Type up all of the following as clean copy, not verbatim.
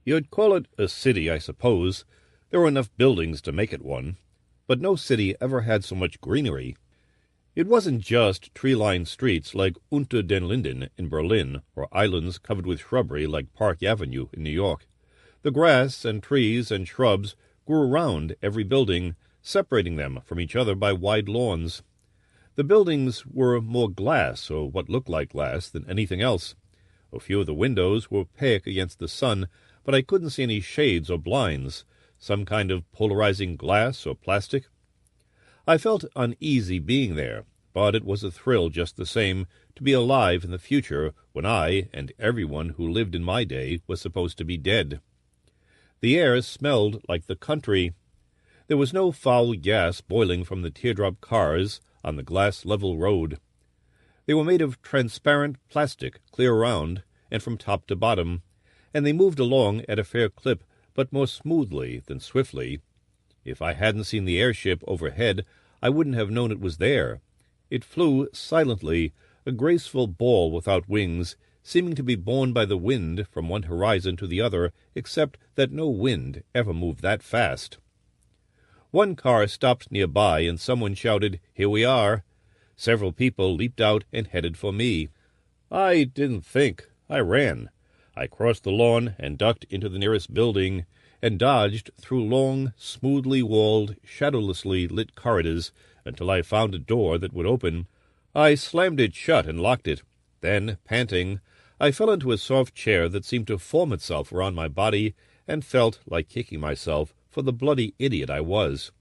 You'd call it a city, I suppose. There were enough buildings to make it one, but no city ever had so much greenery. It wasn't just tree-lined streets like Unter den Linden in Berlin, or islands covered with shrubbery like Park Avenue in New York. The grass and trees and shrubs grew around every building, separating them from each other by wide lawns. The buildings were more glass, or what looked like glass, than anything else. A few of the windows were opaque against the sun, but I couldn't see any shades or blinds, some kind of polarizing glass or plastic. I felt uneasy being there, but it was a thrill just the same to be alive in the future when I and everyone who lived in my day was supposed to be dead. The air smelled like the country. There was no foul gas boiling from the teardrop cars on the glass-level road. They were made of transparent plastic, clear round, and from top to bottom, and they moved along at a fair clip, but more smoothly than swiftly. If I hadn't seen the airship overhead, I wouldn't have known it was there. It flew silently, a graceful ball without wings, seeming to be borne by the wind from one horizon to the other, except that no wind ever moved that fast. One car stopped nearby, and someone shouted, "Here we are!" Several people leaped out and headed for me. I didn't think. I ran. I crossed the lawn and ducked into the nearest building, and dodged through long, smoothly walled, shadowlessly lit corridors until I found a door that would open. I slammed it shut and locked it. Then, panting, I fell into a soft chair that seemed to form itself around my body, and felt like kicking myself for the bloody idiot I was.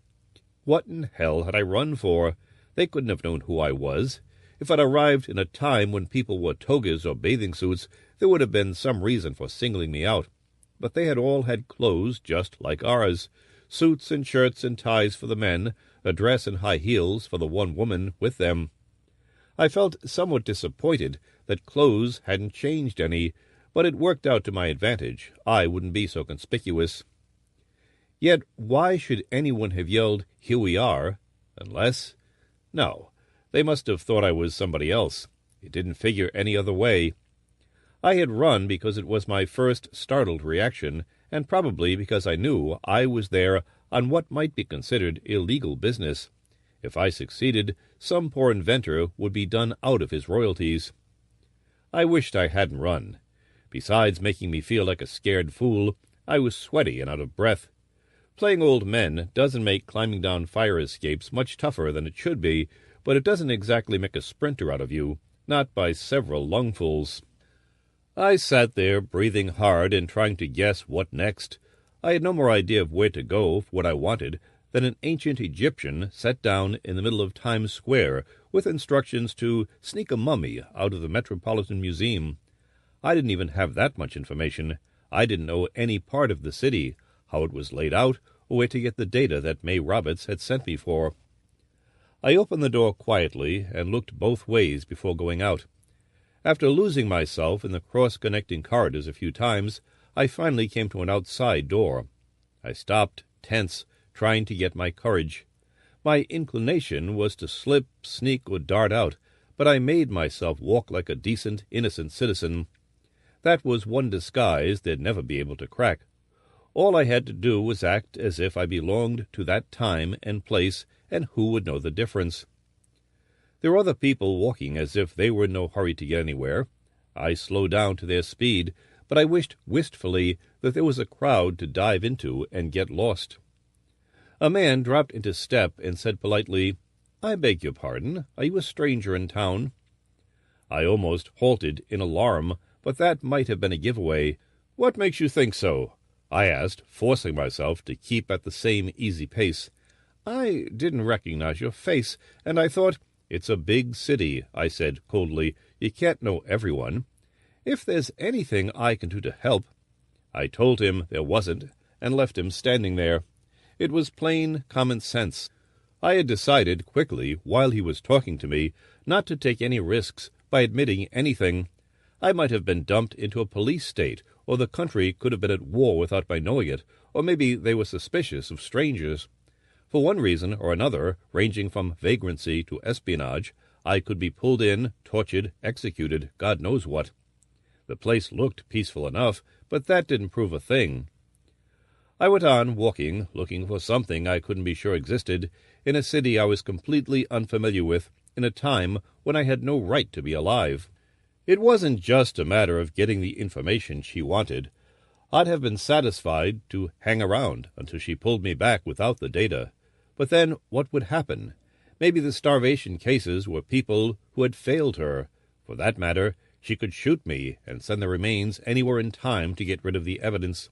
What in hell had I run for? They couldn't have known who I was. If I'd arrived in a time when people wore togas or bathing suits, there would have been some reason for singling me out. But they had all had clothes just like ours, suits and shirts and ties for the men, a dress and high heels for the one woman with them. I felt somewhat disappointed that clothes hadn't changed any, but it worked out to my advantage. I wouldn't be so conspicuous. Yet why should anyone have yelled, "Here we are," unless— No, they must have thought I was somebody else. It didn't figure any other way. I had run because it was my first startled reaction, and probably because I knew I was there on what might be considered illegal business. If I succeeded, some poor inventor would be done out of his royalties. I wished I hadn't run. Besides making me feel like a scared fool, I was sweaty and out of breath. Playing old men doesn't make climbing down fire escapes much tougher than it should be, but it doesn't exactly make a sprinter out of you, not by several lungfuls. I sat there, breathing hard and trying to guess what next. I had no more idea of where to go for what I wanted than an ancient Egyptian set down in the middle of Times Square with instructions to sneak a mummy out of the Metropolitan Museum. I didn't even have that much information. I didn't know any part of the city, how it was laid out, or where to get the data that May Roberts had sent me for. I opened the door quietly and looked both ways before going out. After losing myself in the cross-connecting corridors a few times, I finally came to an outside door. I stopped, tense, trying to get my courage. My inclination was to slip, sneak, or dart out, but I made myself walk like a decent, innocent citizen. That was one disguise they'd never be able to crack. All I had to do was act as if I belonged to that time and place, and who would know the difference? There were other people walking as if they were in no hurry to get anywhere. I slowed down to their speed, but I wished wistfully that there was a crowd to dive into and get lost. A man dropped into step and said politely, "I beg your pardon. Are you a stranger in town?" I almost halted in alarm, but that might have been a giveaway. "What makes you think so?" I asked, forcing myself to keep at the same easy pace. "I didn't recognize your face, and I thought—" "It's a big city," I said coldly. "You can't know everyone. If there's anything I can do to help—" I told him there wasn't, and left him standing there. It was plain common sense. I had decided quickly, while he was talking to me, not to take any risks by admitting anything. I might have been dumped into a police state, or the country could have been at war without my knowing it, or maybe they were suspicious of strangers. For one reason or another, ranging from vagrancy to espionage, I could be pulled in, tortured, executed, God knows what. The place looked peaceful enough, but that didn't prove a thing. I went on walking, looking for something I couldn't be sure existed, in a city I was completely unfamiliar with, in a time when I had no right to be alive. It wasn't just a matter of getting the information she wanted. I'd have been satisfied to hang around until she pulled me back without the data. But then what would happen? Maybe the starvation cases were people who had failed her. For that matter, she could shoot me and send the remains anywhere in time to get rid of the evidence.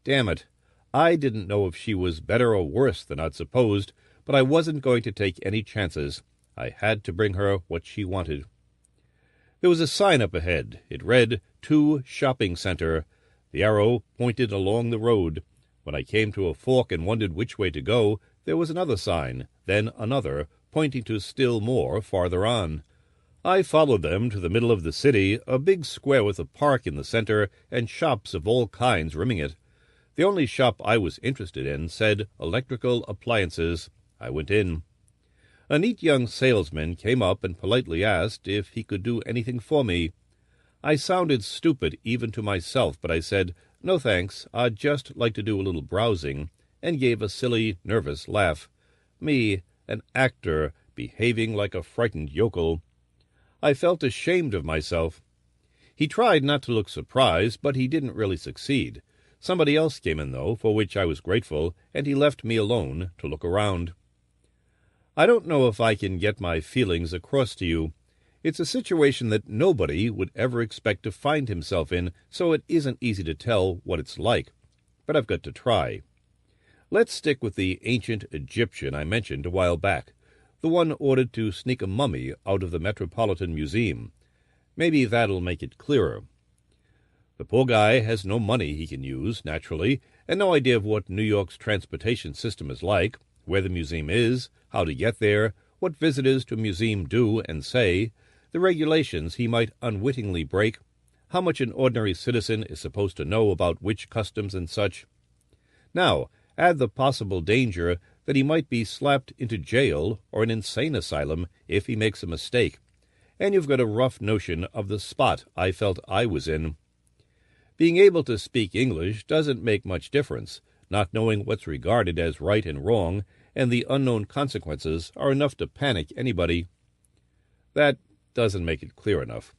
Damn it, I didn't know if she was better or worse than I'd supposed, but I wasn't going to take any chances. I had to bring her what she wanted. There was a sign up ahead. It read, "To Shopping Center." The arrow pointed along the road. When I came to a fork and wondered which way to go, there was another sign, then another, pointing to still more farther on. I followed them to the middle of the city, a big square with a park in the center and shops of all kinds rimming it. The only shop I was interested in said electrical appliances. I went in. A neat young salesman came up and politely asked if he could do anything for me. I sounded stupid even to myself, but I said, "No thanks, I'd just like to do a little browsing," and gave a silly, nervous laugh. Me, an actor, behaving like a frightened yokel. I felt ashamed of myself. He tried not to look surprised, but he didn't really succeed. Somebody else came in, though, for which I was grateful, and he left me alone to look around. I don't know if I can get my feelings across to you. It's a situation that nobody would ever expect to find himself in, so it isn't easy to tell what it's like. But I've got to try. Let's stick with the ancient Egyptian I mentioned a while back, the one ordered to sneak a mummy out of the Metropolitan Museum. Maybe that'll make it clearer. The poor guy has no money he can use, naturally, and no idea of what New York's transportation system is like, where the museum is, how to get there, what visitors to a museum do and say, the regulations he might unwittingly break, how much an ordinary citizen is supposed to know about which customs and such. Now, add the possible danger that he might be slapped into jail or an insane asylum if he makes a mistake, and you've got a rough notion of the spot I felt I was in. Being able to speak English doesn't make much difference. Not knowing what's regarded as right and wrong, and the unknown consequences are enough to panic anybody. That doesn't make it clear enough.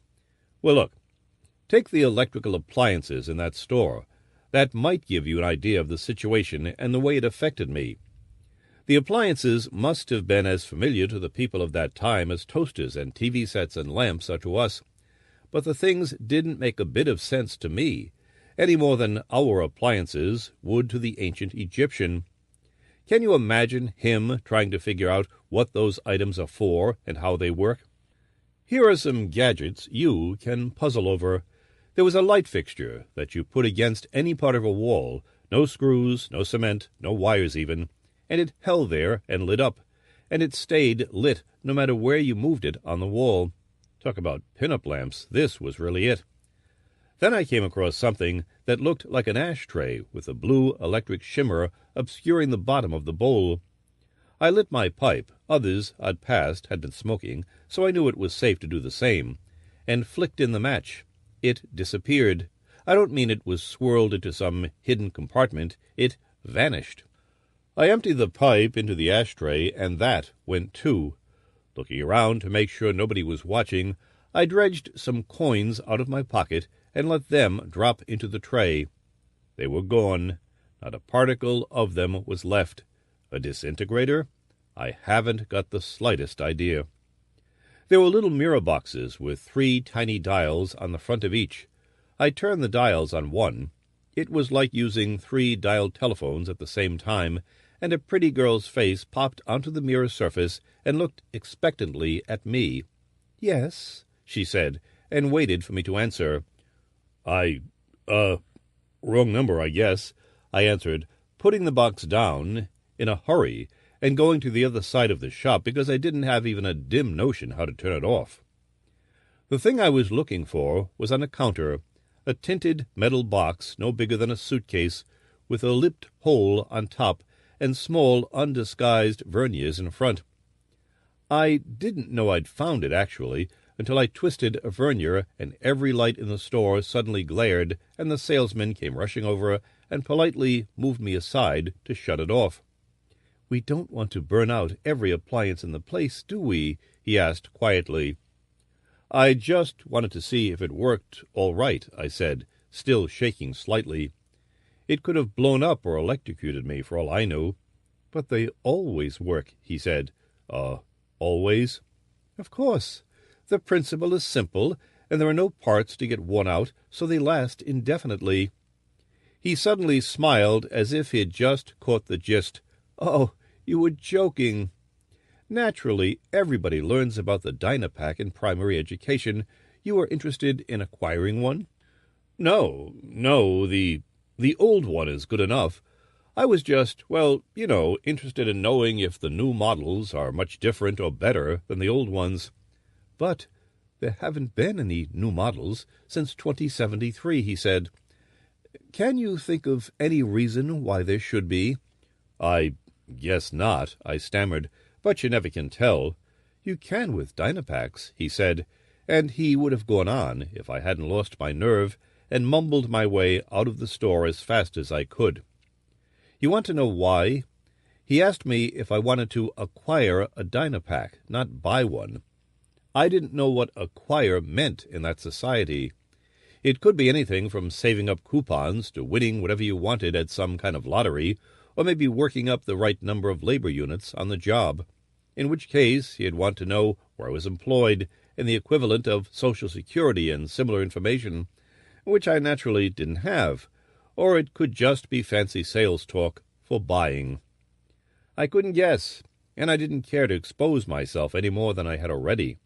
Well, look, take the electrical appliances in that store. That might give you an idea of the situation and the way it affected me. The appliances must have been as familiar to the people of that time as toasters and TV sets and lamps are to us. But the things didn't make a bit of sense to me, any more than our appliances would to the ancient Egyptian. Can you imagine him trying to figure out what those items are for and how they work? Here are some gadgets you can puzzle over. There was a light fixture that you put against any part of a wall, no screws, no cement, no wires even, and it held there and lit up, and it stayed lit no matter where you moved it on the wall. Talk about pin-up lamps, this was really it. Then I came across something that looked like an ashtray with a blue electric shimmer obscuring the bottom of the bowl. I lit my pipe, others I'd passed had been smoking, so I knew it was safe to do the same, and flicked in the match. It disappeared. I don't mean it was swirled into some hidden compartment. It vanished. I emptied the pipe into the ashtray, and that went too. Looking around to make sure nobody was watching, I dredged some coins out of my pocket and let them drop into the tray. They were gone. Not a particle of them was left. A disintegrator? I haven't got the slightest idea. There were little mirror boxes with 3 tiny dials on the front of each. I turned the dials on one. It was like using 3 dialed telephones at the same time, and a pretty girl's face popped onto the mirror surface and looked expectantly at me. "Yes," she said, and waited for me to answer. Wrong number, I guess," I answered, putting the box down in a hurry and going to the other side of the shop because I didn't have even a dim notion how to turn it off. The thing I was looking for was on a counter, a tinted metal box no bigger than a suitcase, with a lipped hole on top and small, undisguised verniers in front. I didn't know I'd found it, actually, until I twisted a vernier and every light in the store suddenly glared, and the salesman came rushing over and politely moved me aside to shut it off. "We don't want to burn out every appliance in the place, do we?" he asked quietly. "I just wanted to see if it worked all right," I said, still shaking slightly. "It could have blown up or electrocuted me, for all I knew." "But they always work," he said. Always?" "Of course. The principle is simple, and there are no parts to get worn out, so they last indefinitely." He suddenly smiled as if he had just caught the gist. "Oh, you were joking." "Naturally, everybody learns about the Dynapack in primary education. You are interested in acquiring one?" No, the old one is good enough. I was just, interested in knowing if the new models are much different or better than the old ones." "But there haven't been any new models since 2073, he said. "Can you think of any reason why there should be?" "I guess not," I stammered, "but you never can tell." "You can with Dynapacks," he said, and he would have gone on if I hadn't lost my nerve and mumbled my way out of the store as fast as I could. You want to know why? He asked me if I wanted to acquire a Dynapack, not buy one. I didn't know what acquire meant in that society. It could be anything from saving up coupons to winning whatever you wanted at some kind of lottery, or maybe working up the right number of labor units on the job, in which case he'd want to know where I was employed and the equivalent of Social Security and similar information, which I naturally didn't have, or it could just be fancy sales talk for buying. I couldn't guess, and I didn't care to expose myself any more than I had already.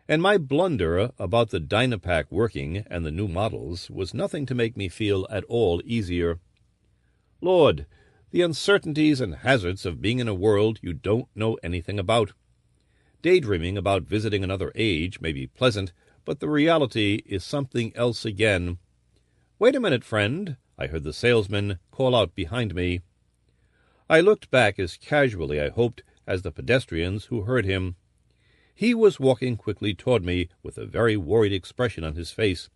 And my blunder about the Dynapack working and the new models was nothing to make me feel at all easier. Lord, the uncertainties and hazards of being in a world you don't know anything about. Daydreaming about visiting another age may be pleasant, but the reality is something else again. "Wait a minute, friend," I heard the salesman call out behind me. I looked back as casually, I hoped, as the pedestrians who heard him. He was walking quickly toward me with a very worried expression on his face.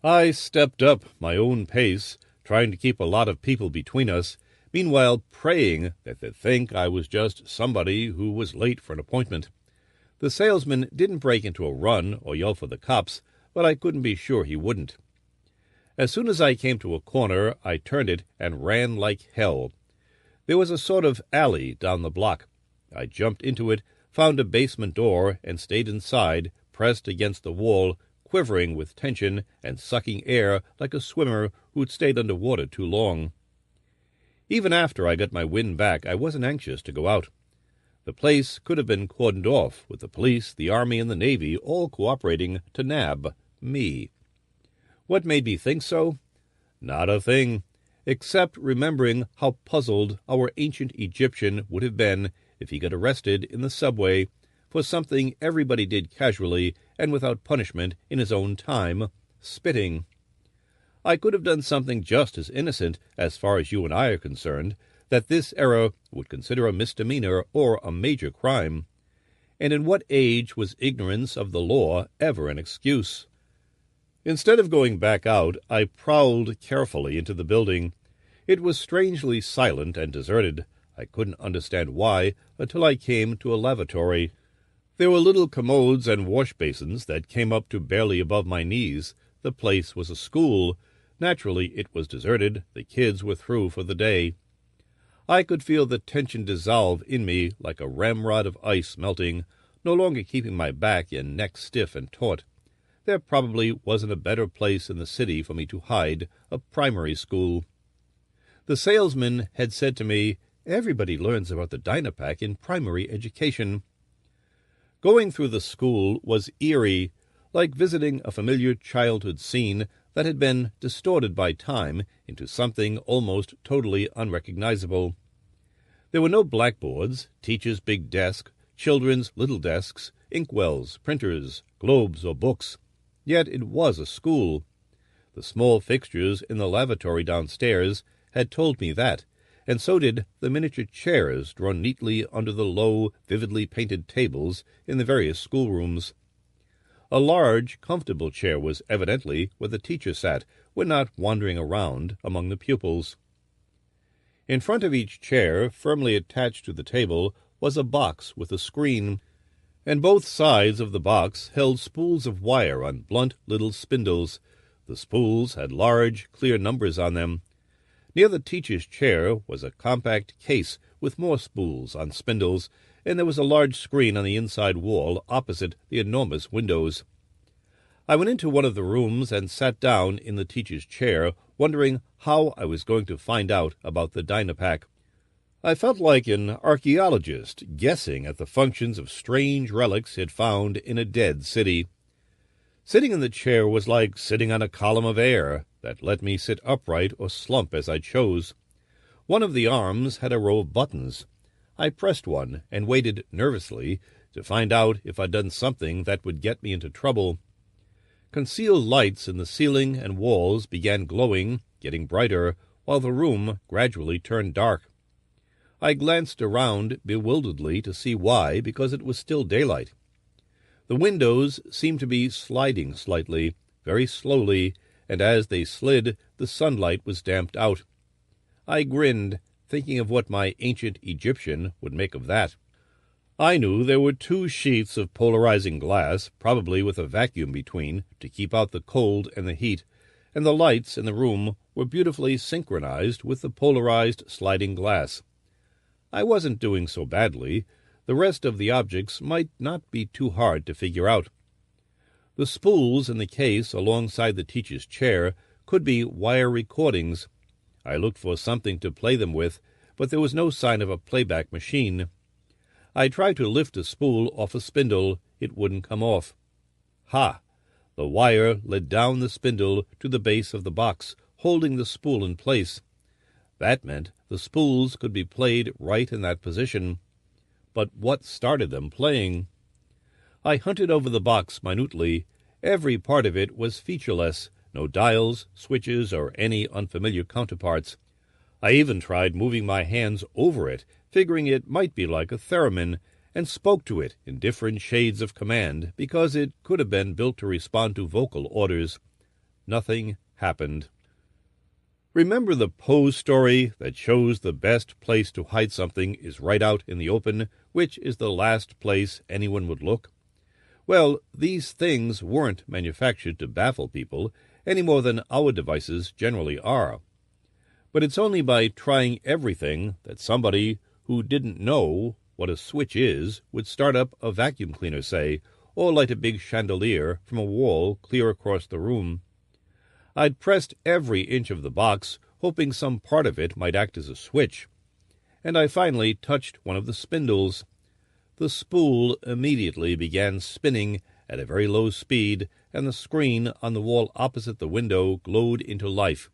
I stepped up my own pace, trying to keep a lot of people between us, meanwhile praying that they'd think I was just somebody who was late for an appointment. The salesman didn't break into a run or yell for the cops, but I couldn't be sure he wouldn't. As soon as I came to a corner, I turned it and ran like hell. There was a sort of alley down the block. I jumped into it, found a basement door, and stayed inside, pressed against the wall, quivering with tension and sucking air like a swimmer who'd stayed under water too long. Even after I got my wind back, I wasn't anxious to go out. The place could have been cordoned off, with the police, the Army, and the Navy all cooperating to nab me. What made me think so? Not a thing, except remembering how puzzled our ancient Egyptian would have been if he got arrested in the subway for something everybody did casually and without punishment in his own time, spitting. I could have done something just as innocent, as far as you and I are concerned, that this era would consider a misdemeanor or a major crime. And in what age was ignorance of the law ever an excuse? Instead of going back out, I prowled carefully into the building. It was strangely silent and deserted. I couldn't understand why until I came to a lavatory. There were little commodes and wash-basins that came up to barely above my knees. The place was a school. Naturally, it was deserted. The kids were through for the day. I could feel the tension dissolve in me like a ramrod of ice melting, no longer keeping my back and neck stiff and taut. There probably wasn't a better place in the city for me to hide, a primary school. The salesman had said to me, "Everybody learns about the Dynapack in primary education." Going through the school was eerie, like visiting a familiar childhood scene that had been distorted by time into something almost totally unrecognizable. There were no blackboards, teachers' big desk, children's little desks, inkwells, printers, globes, or books. Yet it was a school. The small fixtures in the lavatory downstairs had told me that, and so did the miniature chairs drawn neatly under the low, vividly painted tables in the various schoolrooms. A large, comfortable chair was evidently where the teacher sat when not wandering around among the pupils. In front of each chair, firmly attached to the table, was a box with a screen, and both sides of the box held spools of wire on blunt little spindles. The spools had large, clear numbers on them. Near the teacher's chair was a compact case with more spools on spindles, and there was a large screen on the inside wall opposite the enormous windows. I went into one of the rooms and sat down in the teacher's chair, wondering how I was going to find out about the Dynapack. I felt like an archaeologist guessing at the functions of strange relics he had found in a dead city. Sitting in the chair was like sitting on a column of air that let me sit upright or slump as I chose. One of the arms had a row of buttons. I pressed one and waited nervously to find out if I'd done something that would get me into trouble. Concealed lights in the ceiling and walls began glowing, getting brighter, while the room gradually turned dark. I glanced around bewilderedly to see why, because it was still daylight. The windows seemed to be sliding slightly, very slowly, and as they slid, the sunlight was damped out. I grinned, thinking of what my ancient Egyptian would make of that. I knew there were 2 sheets of polarizing glass, probably with a vacuum between, to keep out the cold and the heat, and the lights in the room were beautifully synchronized with the polarized sliding glass. I wasn't doing so badly. The rest of the objects might not be too hard to figure out. The spools in the case alongside the teacher's chair could be wire recordings. I looked for something to play them with, but there was no sign of a playback machine. I tried to lift a spool off a spindle. It wouldn't come off. Ha! The wire led down the spindle to the base of the box, holding the spool in place. That meant the spools could be played right in that position. But what started them playing? I hunted over the box minutely. Every part of it was featureless, no dials, switches, or any unfamiliar counterparts. I even tried moving my hands over it, figuring it might be like a theremin, and spoke to it in different shades of command, because it could have been built to respond to vocal orders. Nothing happened. Remember the Poe story that shows the best place to hide something is right out in the open, which is the last place anyone would look? Well, these things weren't manufactured to baffle people, any more than our devices generally are. But it's only by trying everything that somebody who didn't know what a switch is would start up a vacuum cleaner, say, or light a big chandelier from a wall clear across the room. I'd pressed every inch of the box, hoping some part of it might act as a switch, and I finally touched one of the spindles. The spool immediately began spinning at a very low speed, and the screen on the wall opposite the window glowed into life.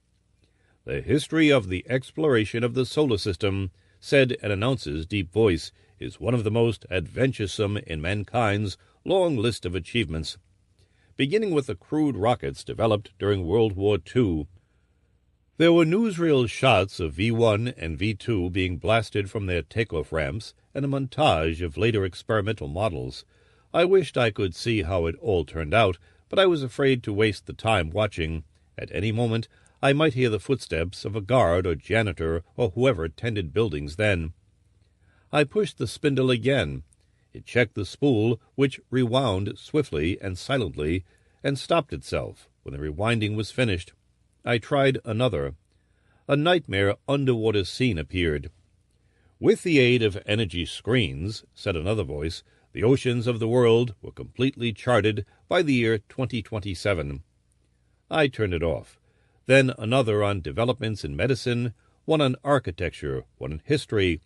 "The history of the exploration of the solar system," said an announcer's deep voice, "is one of the most adventuresome in mankind's long list of achievements. Beginning with the crude rockets developed during World War II. There were newsreel shots of V-1 and V-2 being blasted from their takeoff ramps, and a montage of later experimental models. I wished I could see how it all turned out, but I was afraid to waste the time watching. At any moment I might hear the footsteps of a guard or janitor or whoever tended buildings then. I pushed the spindle again. It checked the spool, which rewound swiftly and silently, and stopped itself when the rewinding was finished. I tried another. A nightmare underwater scene appeared. "With the aid of energy screens," said another voice, "the oceans of the world were completely charted by the year 2027. I turned it off. Then another on developments in medicine, one on architecture, one on history,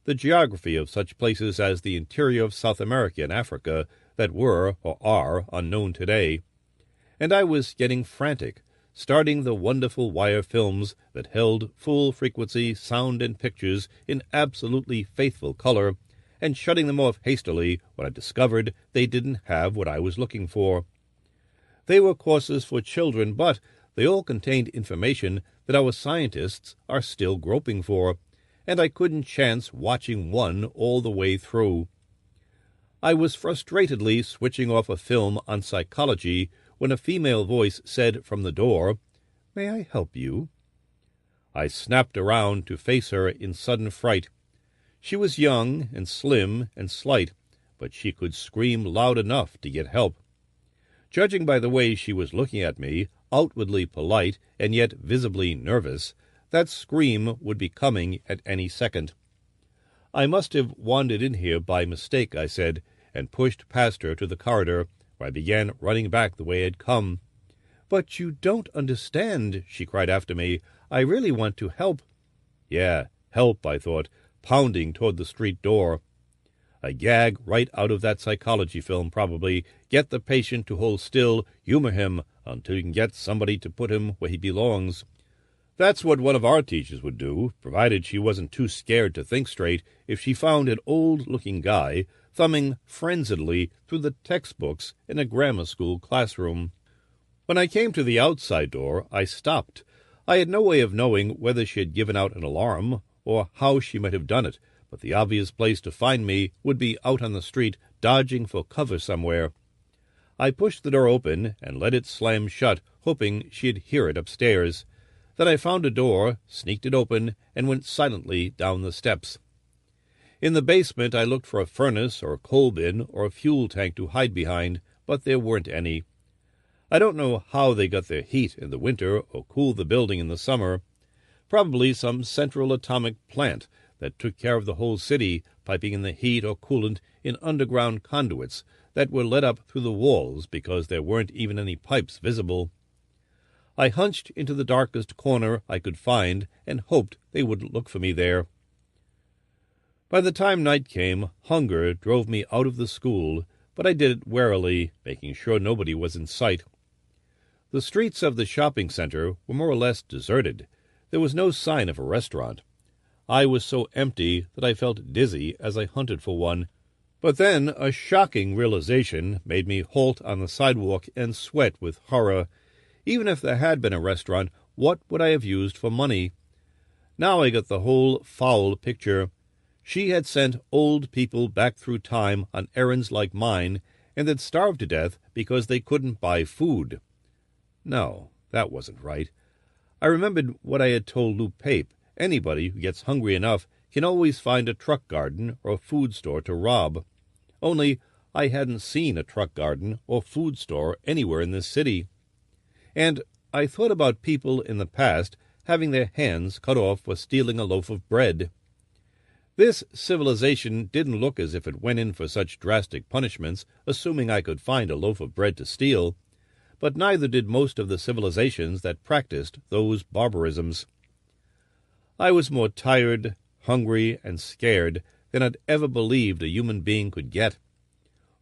the geography of such places as the interior of South America and Africa that were or are unknown today. And I was getting frantic, starting the wonderful wire films that held full-frequency sound and pictures in absolutely faithful color, and shutting them off hastily when I discovered they didn't have what I was looking for. They were courses for children, but they all contained information that our scientists are still groping for, and I couldn't chance watching one all the way through. I was frustratedly switching off a film on psychology when a female voice said from the door, "May I help you?" I snapped around to face her in sudden fright. She was young and slim and slight, but she could scream loud enough to get help. Judging by the way she was looking at me, outwardly polite and yet visibly nervous, that scream would be coming at any second. "I must have wandered in here by mistake," I said, and pushed past her to the corridor, where I began running back the way I had come. "But you don't understand," she cried after me. "I really want to help." Yeah, help, I thought, pounding toward the street door. A gag right out of that psychology film, probably. Get the patient to hold still, humor him, until you can get somebody to put him where he belongs. That's what one of our teachers would do, provided she wasn't too scared to think straight, if she found an old-looking guy thumbing frenziedly through the textbooks in a grammar school classroom. When I came to the outside door, I stopped. I had no way of knowing whether she had given out an alarm or how she might have done it, but the obvious place to find me would be out on the street, dodging for cover somewhere. I pushed the door open and let it slam shut, hoping she'd hear it upstairs. Then I found a door, sneaked it open, and went silently down the steps. In the basement I looked for a furnace or a coal bin or a fuel tank to hide behind, but there weren't any. I don't know how they got their heat in the winter or cooled the building in the summer. Probably some central atomic plant that took care of the whole city, piping in the heat or coolant in underground conduits that were let up through the walls because there weren't even any pipes visible. I hunched into the darkest corner I could find and hoped they wouldn't look for me there. By the time night came, hunger drove me out of the school, but I did it warily, making sure nobody was in sight. The streets of the shopping center were more or less deserted. There was no sign of a restaurant. I was so empty that I felt dizzy as I hunted for one. But then a shocking realization made me halt on the sidewalk and sweat with horror. Even if there had been a restaurant, what would I have used for money? Now I got the whole foul picture. She had sent old people back through time on errands like mine, and they'd starved to death because they couldn't buy food. No, that wasn't right. I remembered what I had told Lou Pape. Anybody who gets hungry enough can always find a truck garden or a food store to rob. Only I hadn't seen a truck garden or food store anywhere in this city. And I thought about people in the past having their hands cut off for stealing a loaf of bread. This civilization didn't look as if it went in for such drastic punishments, assuming I could find a loaf of bread to steal. But neither did most of the civilizations that practiced those barbarisms. I was more tired, hungry, and scared than I'd ever believed a human being could get.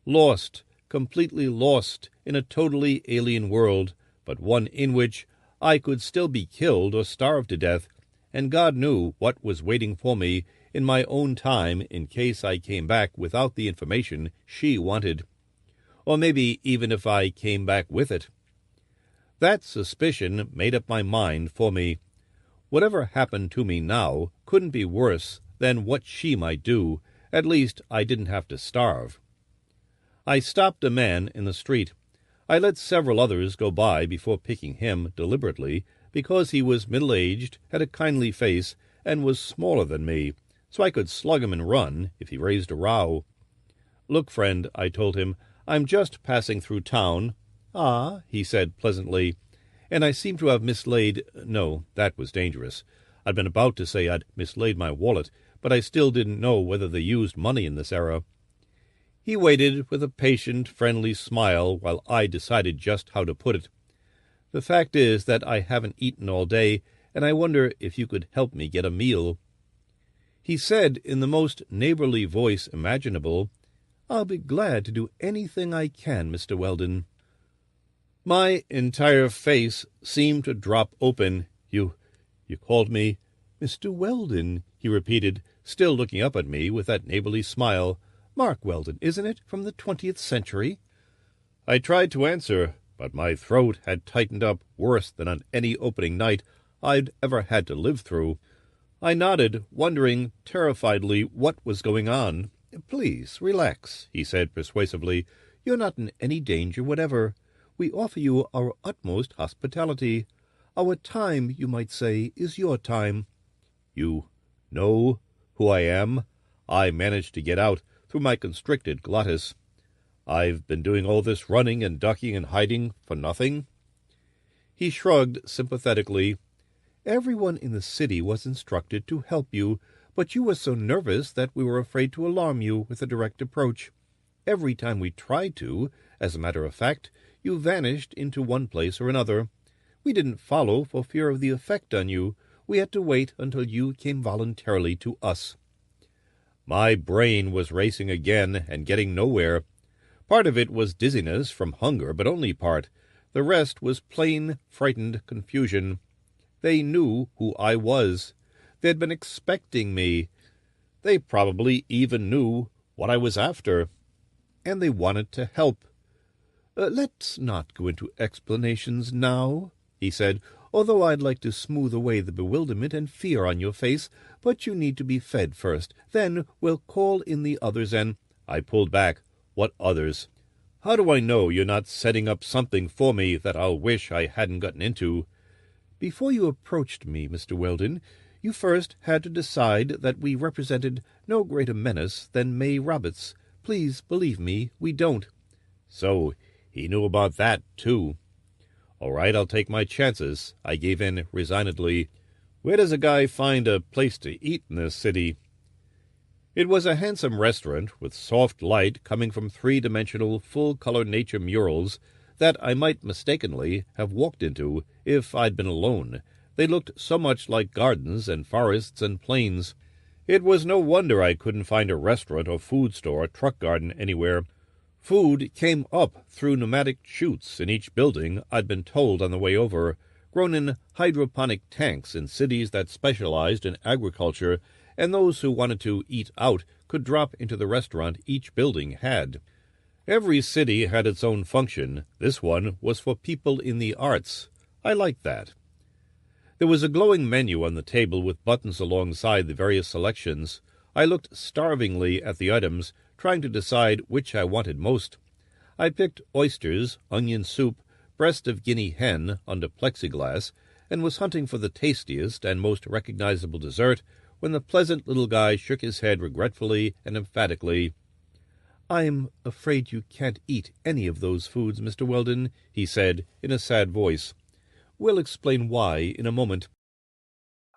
Lost, completely lost in a totally alien world, but one in which I could still be killed or starve to death, and God knew what was waiting for me in my own time in case I came back without the information she wanted. Or maybe even if I came back with it. That suspicion made up my mind for me. Whatever happened to me now couldn't be worse than what she might do. At least I didn't have to starve. I stopped a man in the street. I let several others go by before picking him deliberately, because he was middle-aged, had a kindly face, and was smaller than me, so I could slug him and run if he raised a row. "Look, friend," I told him, "I'm just passing through town." "Ah," he said pleasantly, and I seem to have mislaid— No, that was dangerous. I'd been about to say I'd mislaid my wallet, but I still didn't know whether they used money in this era. He waited with a patient, friendly smile while I decided just how to put it. "The fact is that I haven't eaten all day, and I wonder if you could help me get a meal." He said in the most neighborly voice imaginable, "I'll be glad to do anything I can, Mr. Weldon." My entire face seemed to drop open. You called me Mr. Weldon," he repeated, still looking up at me with that neighborly smile. "Mark Weldon, isn't it, from the 20th century?" I tried to answer, but my throat had tightened up worse than on any opening night I'd ever had to live through. I nodded, wondering terrifiedly what was going on. "Please, relax," he said persuasively. "You're not in any danger whatever. We offer you our utmost hospitality. Our time, you might say, is your time." "You know who I am?" I managed to get out through my constricted glottis. "I've been doing all this running and ducking and hiding for nothing?" He shrugged sympathetically. "Everyone in the city was instructed to help you, but you were so nervous that we were afraid to alarm you with a direct approach. Every time we tried to, as a matter of fact, you vanished into one place or another. We didn't follow for fear of the effect on you. We had to wait until you came voluntarily to us." My brain was racing again and getting nowhere. Part of it was dizziness from hunger, but only part. The rest was plain, frightened confusion. They knew who I was. They had been expecting me. They probably even knew what I was after. And they wanted to help. "Let's not go into explanations now," he said, "although I'd like to smooth away the bewilderment and fear on your face, but you need to be fed first. Then we'll call in the others and—" I pulled back. "What others? How do I know you're not setting up something for me that I'll wish I hadn't gotten into?" "Before you approached me, Mr. Weldon, you first had to decide that we represented no greater menace than May rabbits. Please believe me, we don't." So he knew about that, too. "All right, I'll take my chances," I gave in resignedly. "Where does a guy find a place to eat in this city?" It was a handsome restaurant with soft light coming from three-dimensional, full-color nature murals that I might mistakenly have walked into if I'd been alone. They looked so much like gardens and forests and plains. It was no wonder I couldn't find a restaurant or food store or truck garden anywhere. Food came up through pneumatic chutes in each building, I'd been told on the way over, grown in hydroponic tanks in cities that specialized in agriculture, and those who wanted to eat out could drop into the restaurant each building had. Every city had its own function. This one was for people in the arts. I liked that. There was a glowing menu on the table with buttons alongside the various selections. I looked starvingly at the items, trying to decide which I wanted most. I picked oysters, onion soup, breast of guinea hen under plexiglass, and was hunting for the tastiest and most recognizable dessert when the pleasant little guy shook his head regretfully and emphatically. "I'm afraid you can't eat any of those foods, Mr. Weldon," he said in a sad voice. "We'll explain why in a moment."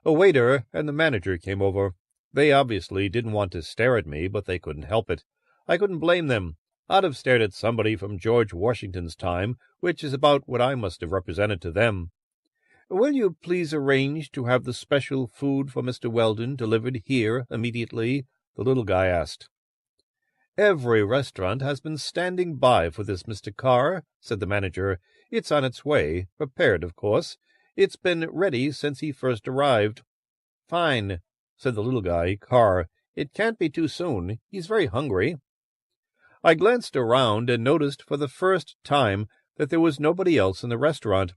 A waiter and the manager came over. They obviously didn't want to stare at me, but they couldn't help it. I couldn't blame them. I'd have stared at somebody from George Washington's time, which is about what I must have represented to them. "Will you please arrange to have the special food for Mr. Weldon delivered here immediately?" the little guy asked. "Every restaurant has been standing by for this, Mr. Carr," said the manager. "It's on its way, prepared, of course. It's been ready since he first arrived." "Fine," said the little guy, Carr. "It can't be too soon. He's very hungry." I glanced around and noticed for the first time that there was nobody else in the restaurant.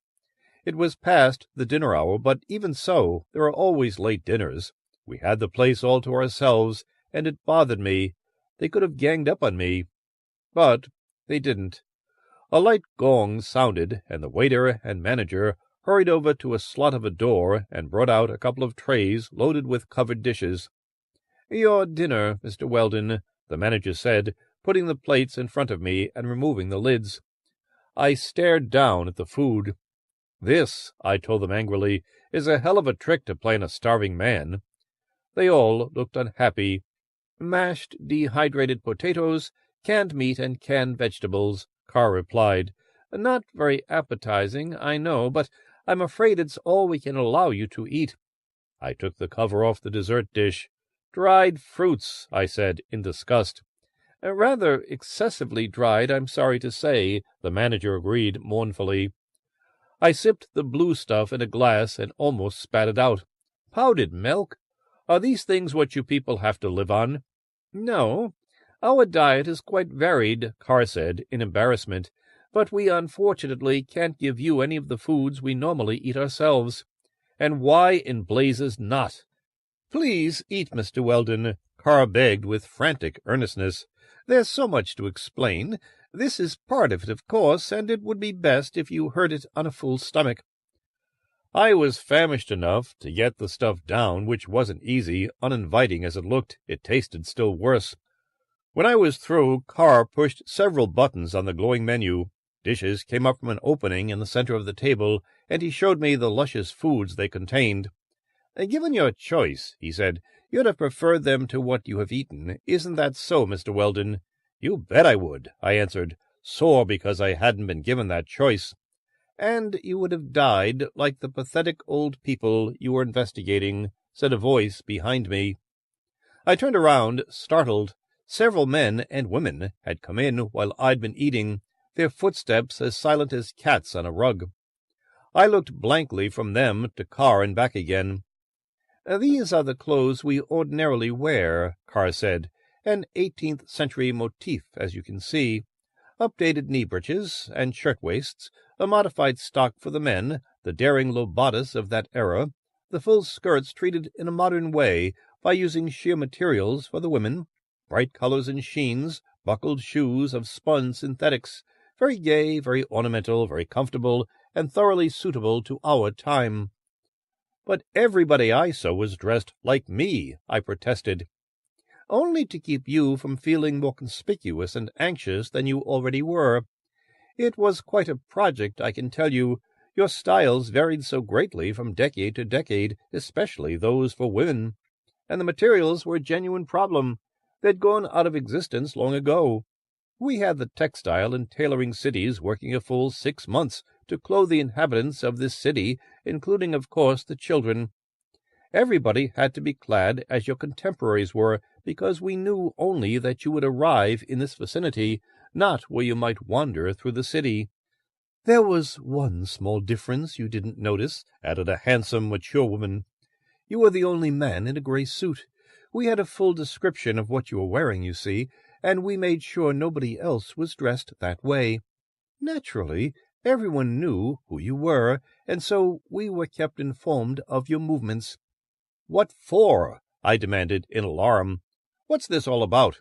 It was past the dinner hour, but even so, there are always late dinners. We had the place all to ourselves, and it bothered me. They could have ganged up on me. But they didn't. A light gong sounded, and the waiter and manager hurried over to a slot of a door and brought out a couple of trays loaded with covered dishes. "Your dinner, Mr. Weldon," the manager said, putting the plates in front of me and removing the lids. I stared down at the food. "This," I told them angrily, "is a hell of a trick to play on a starving man." They all looked unhappy. "Mashed dehydrated potatoes, canned meat, and canned vegetables," Carr replied. "Not very appetizing, I know, but I'm afraid it's all we can allow you to eat." I took the cover off the dessert dish. "Dried fruits," I said in disgust. "Rather excessively dried, I'm sorry to say," the manager agreed mournfully. I sipped the blue stuff in a glass and almost spat it out. "Powdered milk? Are these things what you people have to live on?" "No. Our diet is quite varied," Carr said in embarrassment, "but we unfortunately can't give you any of the foods we normally eat ourselves." "And why in blazes not?" "Please eat, Mr. Weldon," Carr begged with frantic earnestness. "There's so much to explain. This is part of it, of course, and it would be best if you heard it on a full stomach." I was famished enough to get the stuff down, which wasn't easy. Uninviting as it looked, it tasted still worse. When I was through, Carr pushed several buttons on the glowing menu. Dishes came up from an opening in the center of the table, and he showed me the luscious foods they contained. "Given your choice," he said, "you'd have preferred them to what you have eaten. Isn't that so, Mr. Weldon?" "You bet I would," I answered, sore because I hadn't been given that choice. "And you would have died like the pathetic old people you were investigating," said a voice behind me. I turned around, startled. Several men and women had come in while I'd been eating, their footsteps as silent as cats on a rug. I looked blankly from them to Carr and back again. "These are the clothes we ordinarily wear," Carr said, "an 18th-century motif, as you can see. Updated knee-breeches and shirt-waists, a modified stock for the men, the daring low bodice of that era, the full skirts treated in a modern way by using sheer materials for the women, bright colors and sheens, buckled shoes of spun synthetics, very gay, very ornamental, very comfortable, and thoroughly suitable to our time." "But everybody I saw was dressed like me," I protested. "Only to keep you from feeling more conspicuous and anxious than you already were. It was quite a project, I can tell you. Your styles varied so greatly from decade to decade, especially those for women. And the materials were a genuine problem. They'd gone out of existence long ago. We had the textile and tailoring cities working a full 6 months to clothe the inhabitants of this city, including, of course, the children. Everybody had to be clad as your contemporaries were, because we knew only that you would arrive in this vicinity, not where you might wander through the city." "There was one small difference you didn't notice," added a handsome, mature woman. "You were the only man in a gray suit. We had a full description of what you were wearing, you see, and we made sure nobody else was dressed that way. Naturally, everyone knew who you were, and so we were kept informed of your movements." "What for?" I demanded in alarm. "What's this all about?"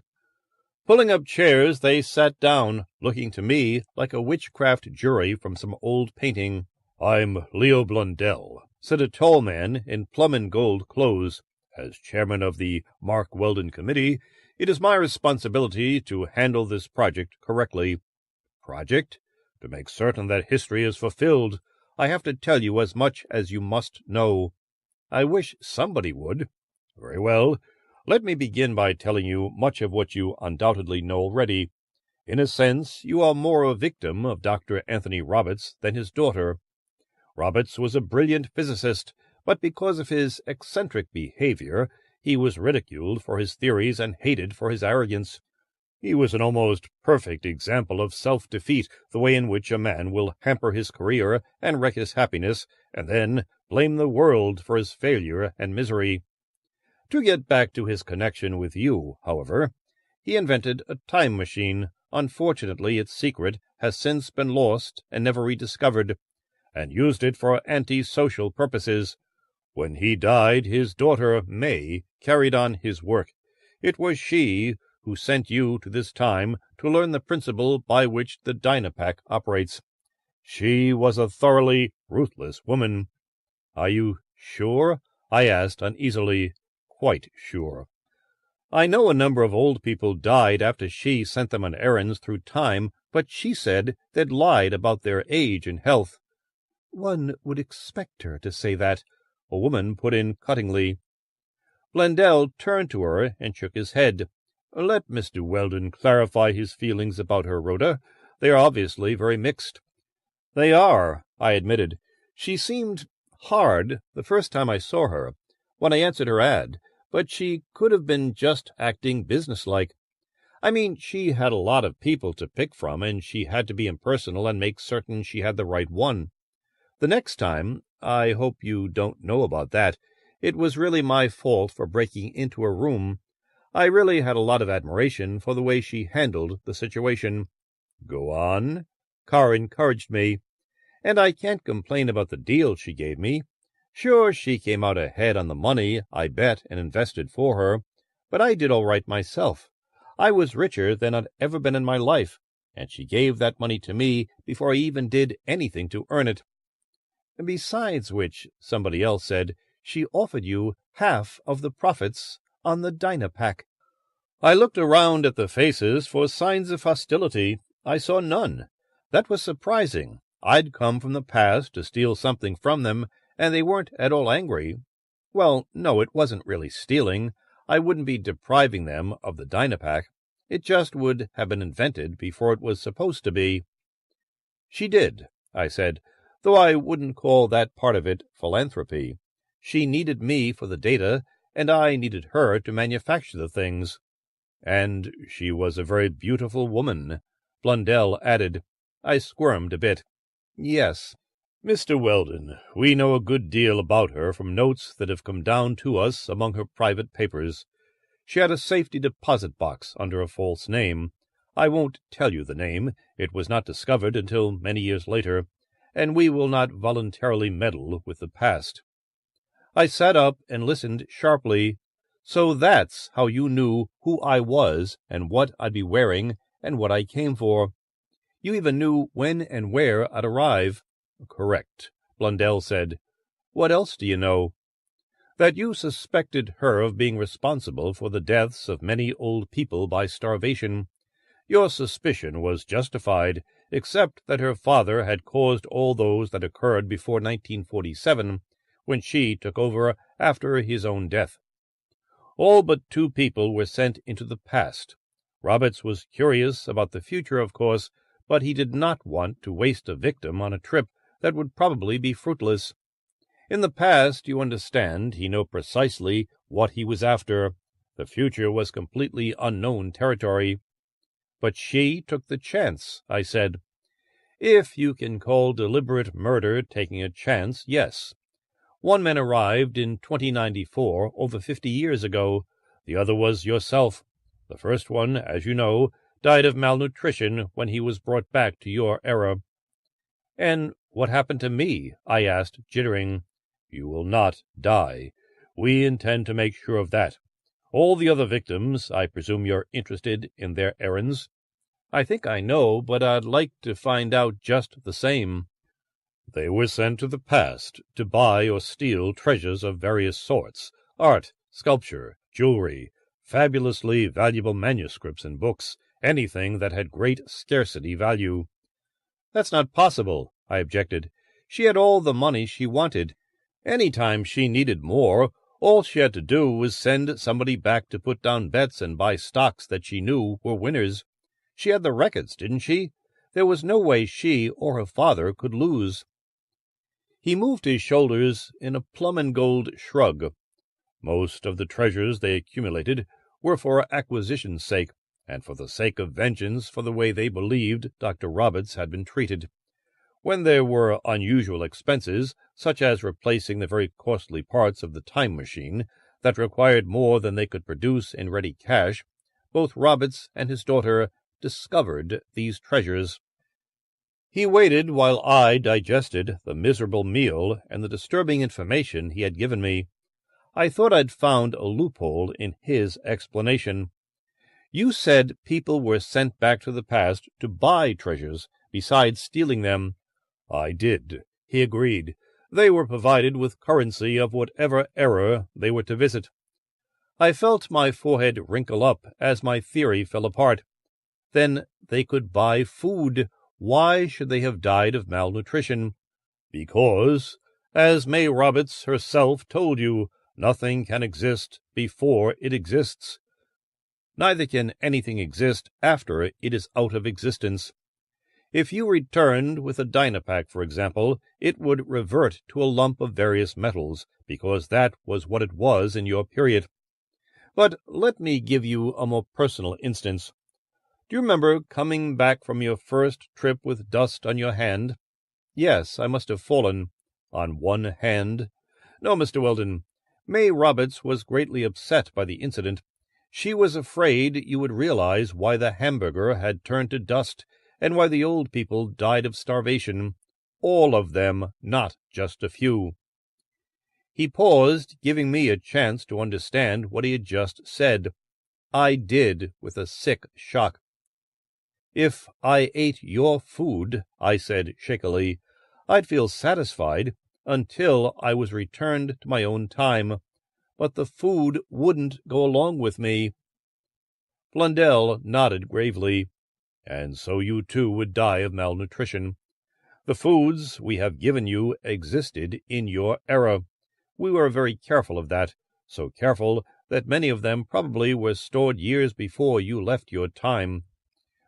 Pulling up chairs, they sat down, looking to me like a witchcraft jury from some old painting. "I'm Leo Blundell," said a tall man in plum and gold clothes. "As chairman of the Mark Weldon Committee, it is my responsibility to handle this project correctly." "Project? To make certain that history is fulfilled. I have to tell you as much as you must know." "I wish somebody would." "Very well. Let me begin by telling you much of what you undoubtedly know already. In a sense, you are more a victim of Dr. Anthony Roberts than his daughter. Roberts was a brilliant physicist, but because of his eccentric behavior, he was ridiculed for his theories and hated for his arrogance. He was an almost perfect example of self-defeat, the way in which a man will hamper his career and wreck his happiness, and then blame the world for his failure and misery. To get back to his connection with you, however, he invented a time machine. Unfortunately, its secret has since been lost and never rediscovered, and used it for anti-social purposes. When he died, his daughter, May, carried on his work. It was she who sent you to this time to learn the principle by which the Dynapack operates. She was a thoroughly ruthless woman." "Are you sure?" I asked uneasily. "Quite sure. I know a number of old people died after she sent them on errands through time, but she said they'd lied about their age and health." "One would expect her to say that," a woman put in cuttingly. Blundell turned to her and shook his head. "Let Mr. Weldon clarify his feelings about her, Rhoda. They are obviously very mixed." "They are," I admitted. "She seemed hard the first time I saw her, when I answered her ad, but she could have been just acting businesslike. I mean, she had a lot of people to pick from, and she had to be impersonal and make certain she had the right one. The next time, I hope you don't know about that, it was really my fault for breaking into her room. I really had a lot of admiration for the way she handled the situation." "Go on," Carr encouraged me. "And I can't complain about the deal she gave me. Sure, she came out ahead on the money I bet and invested for her, but I did all right myself. I was richer than I'd ever been in my life, and she gave that money to me before I even did anything to earn it. Besides which, somebody else said, she offered you half of the profits on the Dynapack. I looked around at the faces for signs of hostility. I saw none. That was surprising. I'd come from the past to steal something from them, and they weren't at all angry. Well, no, it wasn't really stealing. I wouldn't be depriving them of the Dynapack. It just would have been invented before it was supposed to be. She did, I said, though I wouldn't call that part of it philanthropy. She needed me for the data, and I needed her to manufacture the things. And she was a very beautiful woman, Blundell added. I squirmed a bit. Yes, Mr. Weldon, we know a good deal about her from notes that have come down to us among her private papers. She had a safety deposit box under a false name. I won't tell you the name. It was not discovered until many years later, and we will not voluntarily meddle with the past. I sat up and listened sharply. So that's how you knew who I was and what I'd be wearing and what I came for. You even knew when and where I'd arrive. Correct, Blundell said. What else do you know? That you suspected her of being responsible for the deaths of many old people by starvation. Your suspicion was justified, except that her father had caused all those that occurred before 1947, when she took over after his own death. All but 2 people were sent into the past. Roberts was curious about the future, of course, but he did not want to waste a victim on a trip that would probably be fruitless. In the past, you understand, he knew precisely what he was after. The future was completely unknown territory. But she took the chance, I said. If you can call deliberate murder taking a chance, yes. One man arrived in 2094, over 50 years ago. The other was yourself. The first one, as you know, died of malnutrition when he was brought back to your era. And what happened to me? I asked, jittering. You will not die. We intend to make sure of that. All the other victims, I presume you're interested in their errands? I think I know, but I'd like to find out just the same. They were sent to the past to buy or steal treasures of various sorts, art, sculpture, jewelry, fabulously valuable manuscripts and books, anything that had great scarcity value. That's not possible, I objected. She had all the money she wanted. Any time she needed more, all she had to do was send somebody back to put down bets and buy stocks that she knew were winners. She had the records, didn't she? There was no way she or her father could lose. He moved his shoulders in a plum-and-gold shrug. Most of the treasures they accumulated were for acquisition's sake, and for the sake of vengeance for the way they believed Dr. Roberts had been treated. When there were unusual expenses, such as replacing the very costly parts of the time machine that required more than they could produce in ready cash, both Roberts and his daughter discovered these treasures. He waited while I digested the miserable meal and the disturbing information he had given me. I thought I'd found a loophole in his explanation. You said people were sent back to the past to buy treasures, besides stealing them. I did, he agreed. They were provided with currency of whatever era they were to visit. I felt my forehead wrinkle up as my theory fell apart. Then they could buy food. Why should they have died of malnutrition? Because, as May Roberts herself told you, nothing can exist before it exists. Neither can anything exist after it is out of existence. If you returned with a Dynapack, for example, it would revert to a lump of various metals, because that was what it was in your period. But let me give you a more personal instance. Do you remember coming back from your first trip with dust on your hand? Yes, I must have fallen. On one hand. No, Mr. Weldon. May Roberts was greatly upset by the incident. She was afraid you would realize why the hamburger had turned to dust, and why the old people died of starvation. All of them, not just a few. He paused, giving me a chance to understand what he had just said. I did with a sick shock. "If I ate your food," I said shakily, "I'd feel satisfied until I was returned to my own time, but the food wouldn't go along with me." Blundell nodded gravely. "And so you too would die of malnutrition. The foods we have given you existed in your era. We were very careful of that, so careful that many of them probably were stored years before you left your time.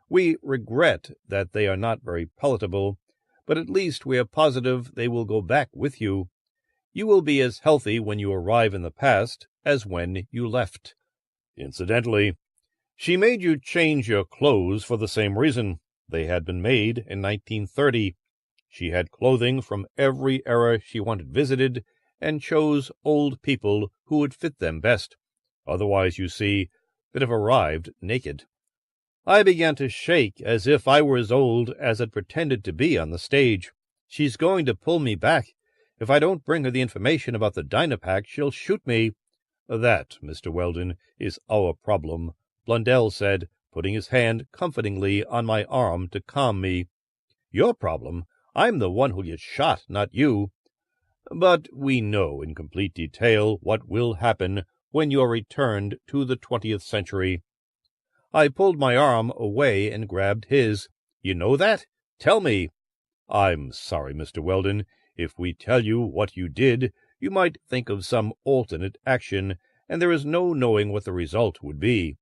We regret that they are not very palatable, but at least we are positive they will go back with you. You will be as healthy when you arrive in the past as when you left. Incidentally, she made you change your clothes for the same reason. They had been made in 1930. She had clothing from every era she wanted visited, and chose old people who would fit them best. Otherwise, you see, they'd have arrived naked." I began to shake as if I were as old as it pretended to be on the stage. "She's going to pull me back. If I don't bring her the information about the Dynapack, she'll shoot me." "That, Mr. Weldon, is our problem," Blundell said, putting his hand comfortingly on my arm to calm me. "Your problem? I'm the one who'll get shot, not you. But we know in complete detail what will happen when you're returned to the 20th century. I pulled my arm away and grabbed his. "You know that? Tell me." "I'm sorry, Mr. Weldon. If we tell you what you did, you might think of some alternate action, and there is no knowing what the result would be."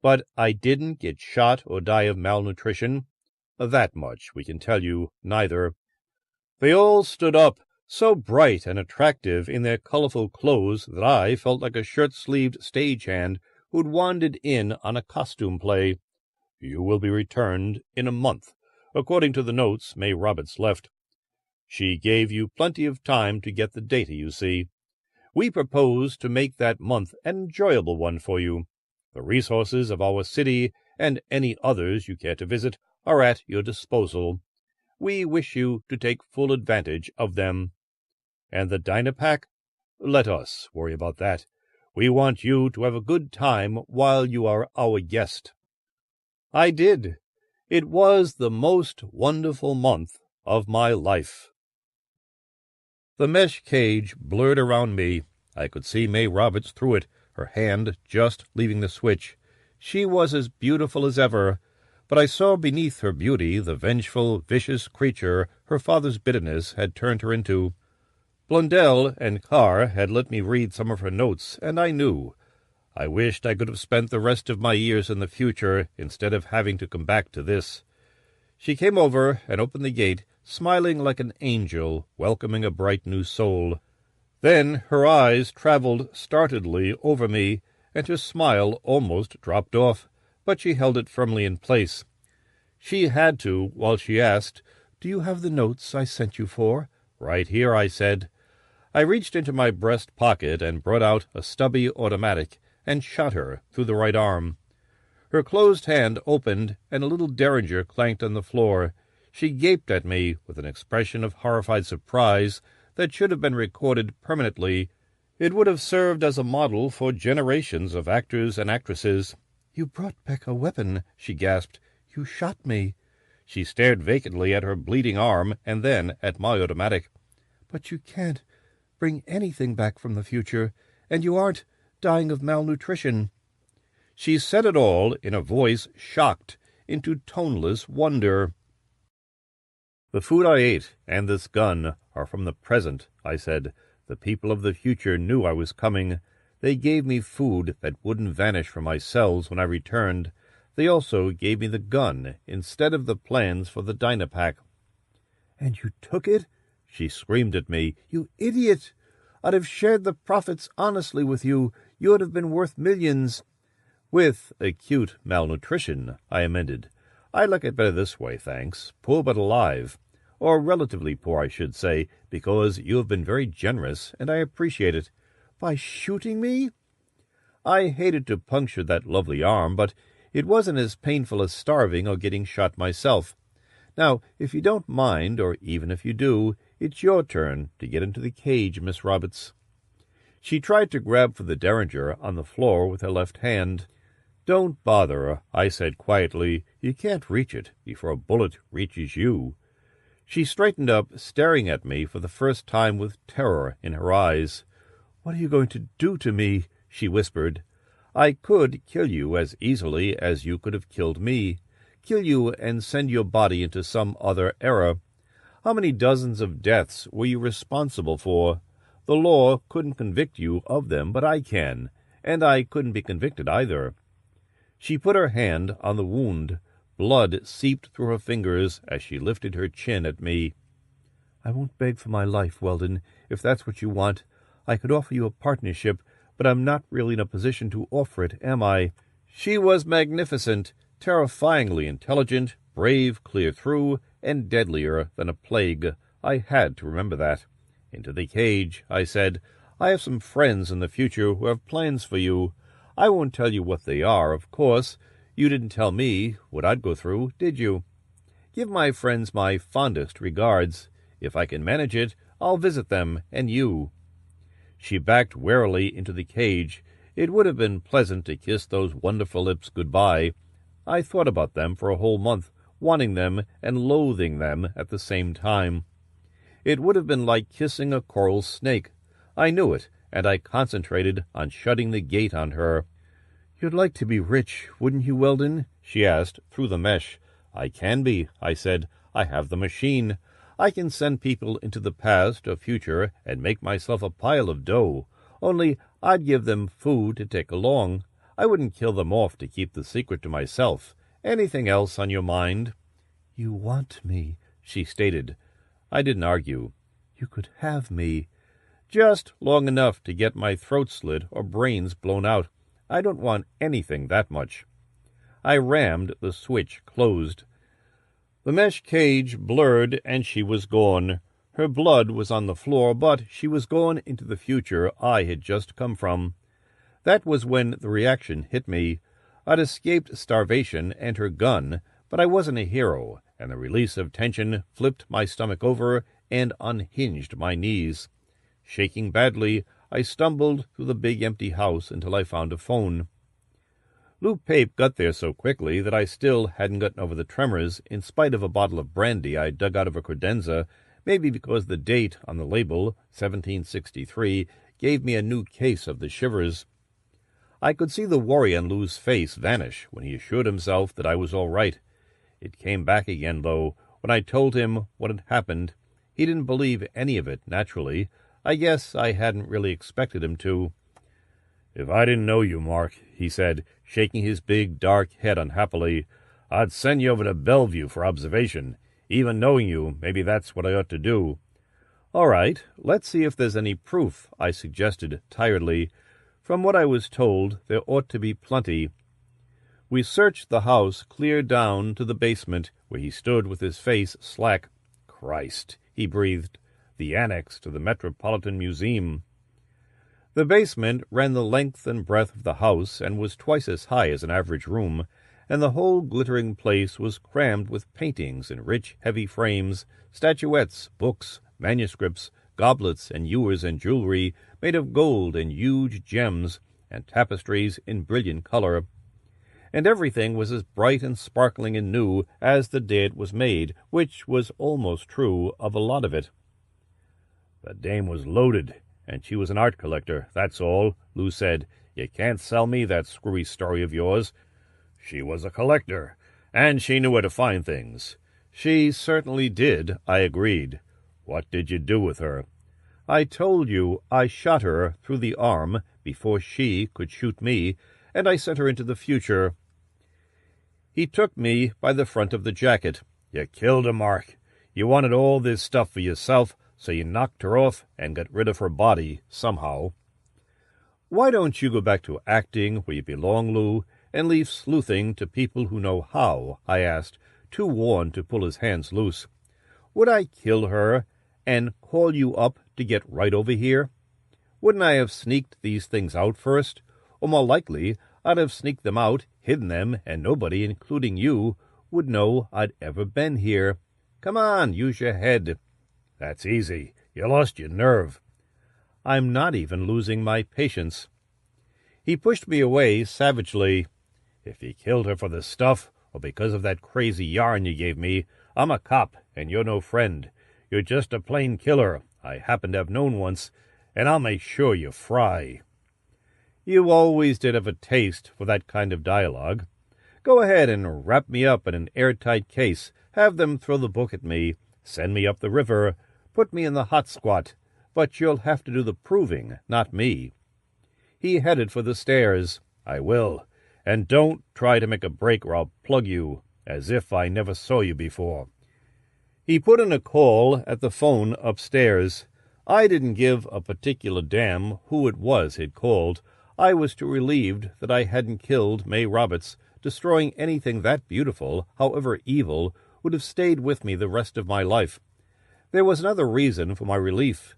"But I didn't get shot or die of malnutrition." "That much we can tell you neither." They all stood up, so bright and attractive in their colorful clothes that I felt like a shirt-sleeved stagehand who'd wandered in on a costume play. "You will be returned in a month, according to the notes May Roberts left. She gave you plenty of time to get the data, you see. We propose to make that month an enjoyable one for you. The resources of our city and any others you care to visit are at your disposal. We wish you to take full advantage of them. And the Dynapack? Let us worry about that. We want you to have a good time while you are our guest." I did. It was the most wonderful month of my life. The mesh cage blurred around me. I could see May Roberts through it, her hand just leaving the switch. She was as beautiful as ever, but I saw beneath her beauty the vengeful, vicious creature her father's bitterness had turned her into. Blundell and Carr had let me read some of her notes, and I knew. I wished I could have spent the rest of my years in the future instead of having to come back to this. She came over and opened the gate, smiling like an angel, welcoming a bright new soul. Then her eyes traveled startedly over me, and her smile almost dropped off, but she held it firmly in place. She had to, while she asked, "Do you have the notes I sent you for?" "Right here," I said. I reached into my breast pocket and brought out a stubby automatic and shot her through the right arm. Her closed hand opened, and a little derringer clanked on the floor. She gaped at me with an expression of horrified surprise that should have been recorded permanently. It would have served as a model for generations of actors and actresses. "You brought back a weapon," she gasped. "You shot me." She stared vacantly at her bleeding arm and then at my automatic. "But you can't bring anything back from the future, and you aren't dying of malnutrition." She said it all in a voice shocked into toneless wonder. "The food I ate and this gun are from the present," I said. "The people of the future knew I was coming. They gave me food that wouldn't vanish from my cells when I returned. They also gave me the gun instead of the plans for the Dynapack." "And you took it?" She screamed at me. "You idiot! I'd have shared the profits honestly with you. You'd have been worth millions." "With acute malnutrition," I amended. "I like it better this way, thanks. Poor but alive. Or relatively poor, I should say, because you have been very generous, and I appreciate it." "By shooting me?" "I hated to puncture that lovely arm, but it wasn't as painful as starving or getting shot myself. Now, if you don't mind, or even if you do, it's your turn to get into the cage, Miss Roberts." She tried to grab for the derringer on the floor with her left hand. "Don't bother," I said quietly. "You can't reach it before a bullet reaches you." She straightened up, staring at me for the first time with terror in her eyes. "What are you going to do to me?" she whispered. "I could kill you as easily as you could have killed me. Kill you and send your body into some other era. How many dozens of deaths were you responsible for? The law couldn't convict you of them, but I can, and I couldn't be convicted either." She put her hand on the wound. Blood seeped through her fingers as she lifted her chin at me. "I won't beg for my life, Weldon, if that's what you want. I could offer you a partnership, but I'm not really in a position to offer it, am I?" She was magnificent, terrifyingly intelligent, brave clear through, and deadlier than a plague. I had to remember that. "Into the cage," I said. "I have some friends in the future who have plans for you. I won't tell you what they are, of course. You didn't tell me what I'd go through, did you? Give my friends my fondest regards. If I can manage it, I'll visit them and you." She backed warily into the cage. It would have been pleasant to kiss those wonderful lips good-bye. I thought about them for a whole month, wanting them and loathing them at the same time. It would have been like kissing a coral snake. I knew it, and I concentrated on shutting the gate on her. "You'd like to be rich, wouldn't you, Weldon?" she asked, through the mesh. "I can be," I said. "I have the machine. I can send people into the past or future and make myself a pile of dough. Only I'd give them food to take along. I wouldn't kill them off to keep the secret to myself. Anything else on your mind?" "You want me," she stated. I didn't argue. "You could have me." "Just long enough to get my throat slit or brains blown out. I don't want anything that much." I rammed the switch closed. The mesh cage blurred, and she was gone. Her blood was on the floor, but she was gone into the future I had just come from. That was when the reaction hit me. I'd escaped starvation and her gun, but I wasn't a hero, and the release of tension flipped my stomach over and unhinged my knees. Shaking badly, I stumbled through the big empty house until I found a phone. Lou Pape got there so quickly that I still hadn't gotten over the tremors, in spite of a bottle of brandy I dug out of a credenza, maybe because the date on the label, 1763, gave me a new case of the shivers. I could see the worry on Lou's face vanish when he assured himself that I was all right. It came back again, though, when I told him what had happened. He didn't believe any of it, naturally. I guess I hadn't really expected him to. "If I didn't know you, Mark," he said, shaking his big, dark head unhappily, "I'd send you over to Bellevue for observation. Even knowing you, maybe that's what I ought to do." "All right, let's see if there's any proof," I suggested tiredly. From what I was told, there ought to be plenty. We searched the house clear down to the basement, where he stood with his face slack. "Christ," he breathed. "The annex to the Metropolitan Museum." The basement ran the length and breadth of the house and was twice as high as an average room, and the whole glittering place was crammed with paintings in rich, heavy frames, statuettes, books, manuscripts, goblets and ewers and jewelry made of gold and huge gems, and tapestries in brilliant color. And everything was as bright and sparkling and new as the day it was made, which was almost true of a lot of it. "The dame was loaded, and she was an art collector, that's all," Lou said. "You can't sell me that screwy story of yours. She was a collector, and she knew where to find things." "She certainly did," I agreed. "What did you do with her?" "I told you I shot her through the arm before she could shoot me, and I sent her into the future." He took me by the front of the jacket. "You killed her, Mark. You wanted all this stuff for yourself, so you knocked her off and got rid of her body somehow." "Why don't you go back to acting where you belong, Lou, and leave sleuthing to people who know how?" I asked, too worn to pull his hands loose. "Would I kill her and call you up to get right over here? Wouldn't I have sneaked these things out first? Or more likely, I'd have sneaked them out, hidden them, and nobody, including you, would know I'd ever been here. Come on, use your head." "That's easy. You lost your nerve." "I'm not even losing my patience." He pushed me away savagely. If you killed her for the stuff, or because of that crazy yarn you gave me, I'm a cop, and you're no friend. You're just a plain killer I happen to have known once, and I'll make sure you fry." You always did have a taste for that kind of dialogue. Go ahead and wrap me up in an airtight case, have them throw the book at me, send me up the river, put me in the hot squat, but you'll have to do the proving, not me. He headed for the stairs. "I will. And don't try to make a break or I'll plug you, as if I never saw you before." He put in a call at the phone upstairs. I didn't give a particular damn who it was he'd called. I was too relieved that I hadn't killed May Roberts. Destroying anything that beautiful, however evil, would have stayed with me the rest of my life. There was another reason for my relief.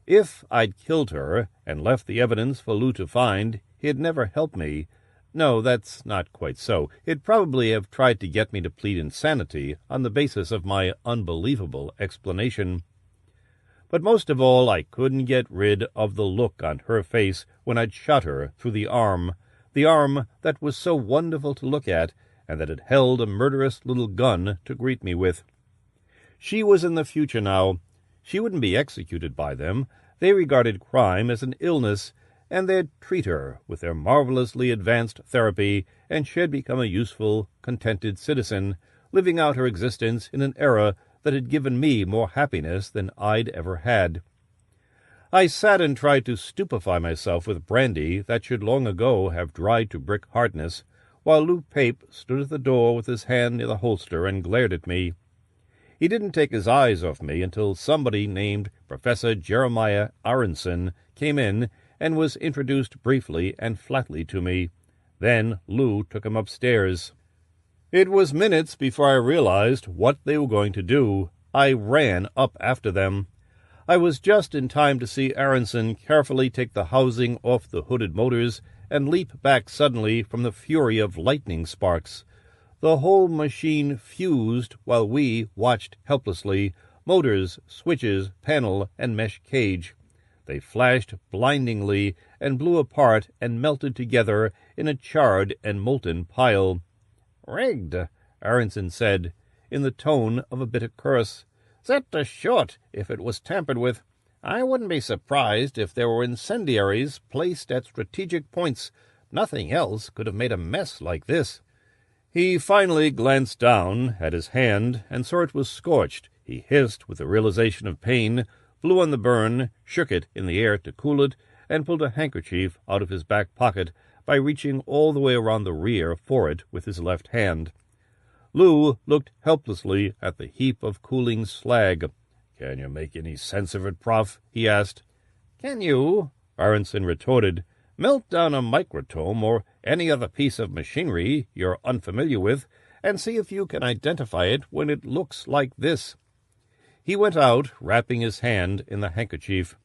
If I'd killed her and left the evidence for Lou to find, he'd never helped me. No, that's not quite so. He'd probably have tried to get me to plead insanity on the basis of my unbelievable explanation. But most of all, I couldn't get rid of the look on her face when I'd shot her through the arm that was so wonderful to look at, and that had held a murderous little gun to greet me with. She was in the future now. She wouldn't be executed by them. They regarded crime as an illness, and they'd treat her with their marvelously advanced therapy, and she'd become a useful, contented citizen, living out her existence in an era that had given me more happiness than I'd ever had. I sat and tried to stupefy myself with brandy that should long ago have dried to brick hardness, while Lou Pape stood at the door with his hand in the holster and glared at me. He didn't take his eyes off me until somebody named Professor Jeremiah Aronson came in and was introduced briefly and flatly to me. Then Lou took him upstairs. It was minutes before I realized what they were going to do. I ran up after them. I was just in time to see Aronson carefully take the housing off the hooded motors and leap back suddenly from the fury of lightning sparks. The whole machine fused while we watched helplessly, motors, switches, panel, and mesh cage. They flashed blindingly and blew apart and melted together in a charred and molten pile. "Rigged," Aronson said, in the tone of a bitter curse. "Set to short if it was tampered with. I wouldn't be surprised if there were incendiaries placed at strategic points. Nothing else could have made a mess like this." He finally glanced down at his hand and saw it was scorched. He hissed with the realization of pain, blew on the burn, shook it in the air to cool it, and pulled a handkerchief out of his back pocket by reaching all the way around the rear for it with his left hand. Lou looked helplessly at the heap of cooling slag. "Can you make any sense of it, Prof?" he asked. "Can you?" Aronson retorted. "Melt down a microtome or any other piece of machinery you're unfamiliar with, and see if you can identify it when it looks like this." He went out, wrapping his hand in the handkerchief.